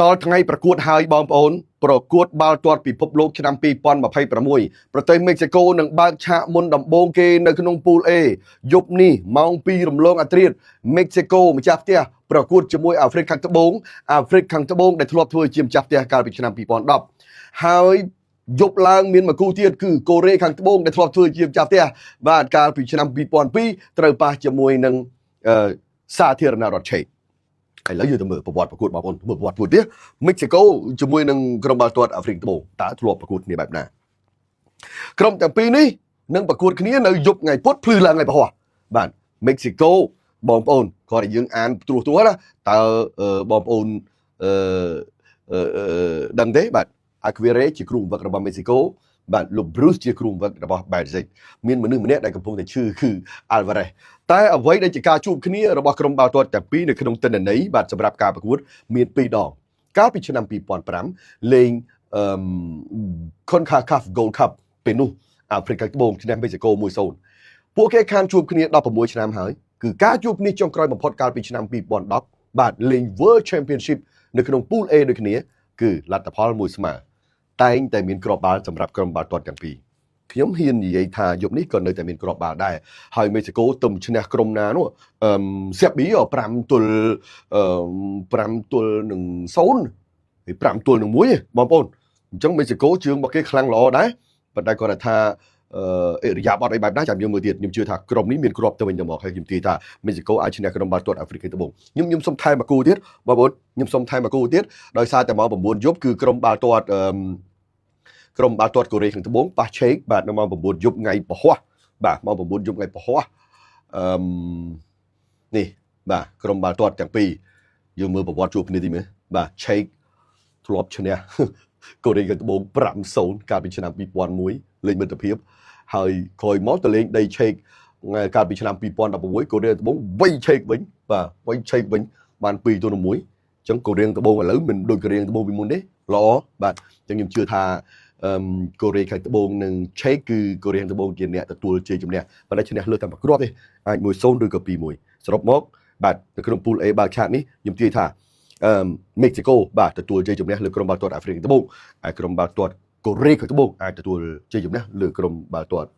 ដល់ថ្ងៃប្រកួតហើយបងប្អូនប្រកួតបាល់ទាត់ពិភពលោកឆ្នាំ2026ប្រទេសមិចស៊ីកូនឹងបើកឆាកមុនដំបូងគេនៅក្នុងពូល A យប់នេះម៉ោង2រំលងអាធ្រាត្រមិចស៊ីកូម្ចាស់ផ្ទះប្រកួតជាមួយអាហ្វ្រិកខាងត្បូងដែលធ្លាប់ធ្វើជាម្ចាស់ផ្ទះកាលពីឆ្នាំ2010ហើយយប់ឡើងមានមួយគូទៀតគឺកូរ៉េខាងត្បូងដែលធ្លាប់ធ្វើជាម្ចាស់ផ្ទះបាទកាលពីឆ្នាំ2002ត្រូវប៉ះជាមួយនឹងសាធារណរដ្ឋឆេកឥឡូវយើងទៅមើលប្រវត្តិប្រកួតបងប្អូនមើលប្រវត្តិប្រកួតនេះមិចស៊ីកូជាមួយនឹងក្រុមបាល់ទាត់អាហ្វ្រិកត្បូងតើធ្លាប់ប្រកួតគ្នាបែបណាក្រុមទាំងពីរនេះនឹងប្រកួតគ្នានៅយប់ថ្ងៃពុធភ្លឺឡើងថ្ងៃពហុបាទមិចស៊ីកូបងប្អូនគាត់ឲ្យយើងអានត្រួសណាតើបងប្អូនដឹងទេបាទអាគ្វីរ៉េជាគ្រូបង្វឹករបស់មិចស៊ីកូបាទលោក Bruce ជាគ្រូបង្វឹករបស់ Belgium មានមនុស្សម្នាក់ដែលកំពុងតែឈឺគឺ Alvarez តែអ្វីដែលជាការជួបគ្នារបស់ក្រុមបាល់ទាត់ទាំងពីរនៅក្នុងទិន្នន័យបាទសម្រាប់ការប្រកួតមាន2ដងកាលពីឆ្នាំ2005លេងCONCACAF Gold Cup ពេលនោះអាហ្វ្រិកខាងត្បូងឈ្នះមិចស៊ីកូ 1-0 ពួកគេខានជួបគ្នា16ឆ្នាំហើយគឺការជួបគ្នាចុងក្រោយបំផុតកាលពីឆ្នាំ2010បាទលេង World Championship នៅក្នុង Pool A ដូចគ្នាគឺលទ្ធផលមួយស្មើតែងតែមានគ្រាប់បាល់សម្រាប់ក្រុមបាល់ទាត់ទាំងពីរខ្ញុំហ៊ាននិយាយថាយប់នេះក៏នៅតែមានគ្រាប់បាល់ដែរហើយមិចស៊ីកូទំឈ្នះក្រុមណានោះសេប៊ី5-0 នឹង0 5-1បងប្អូនអញ្ចឹងមិចស៊ីកូជើងរបស់គេខ្លាំងល្អដែរប៉ុន្តែគាត់ថាអេរយាបអត់អីបែបណាចាំយើងមើលទៀតខ្ញុំជឿថាក្រុមនេះមានគ្រាប់ទៅវិញទៅមកហើយខ្ញុំជឿថាមិចស៊ីកូអាចឈ្នះក្រុមបាល់ទាត់អាហ្វ្រិកត្បូងខ្ញុំសុំថែមមួយគូទៀតបងប្អូនខ្ញុំសុំថែមមួយគូទៀតដោយសារតែម៉ោង9យប់គឺក្រុមបាល់ទាត់កូរ៉េខាងត្បូងប៉ះឆេកបាទនៅម៉ោង9យប់ថ្ងៃពហុបាទម៉ោង9យប់ថ្ងៃពហុនេះបាទក្រុមបាល់ទាត់ទាំងពីរយើងមើលប្រវត្តិជួបគ្នាទីមើលបាទឆេកធ្លាប់ឈ្នះកូរ៉េខាងត្បូង5-0កាលពីឆ្នាំ2001លេងមិត្តភាពហើយក្រោយមកទៅលេងដីឆេកកាលពីឆ្នាំ2016កូរ៉េត្បូងវៃឆេកវិញបាទវៃឆេកវិញបាន2-1អញ្ចឹងកូរ៉េត្បូងឥឡូវមិនដូចកូរ៉េត្បូងពីមុនទេល្អបាទអញ្ចឹងខ្ញុំជឿថាកូរ៉េខាងត្បូងនិងឆេកគឺកូរ៉េខាងត្បូងជាអ្នកទទួលជ័យជំនះប៉ុន្តែឈ្នះលើតែមួយគ្រាប់ទេអាច1-0ឬក៏2-1សរុបមកបាទនៅក្នុង Pool A បើកឆាកនេះខ្ញុំជឿថាមិចស៊ីកូបាទទទួលជ័យជំនះលើក្រុមបាល់ទាត់អាហ្វ្រិកត្បូងហើយក្រុមបាល់ទាត់កូរ៉េខាងត្បូងអាចទទួលជ័យជំនះលើក្រុមបាល់ទាត់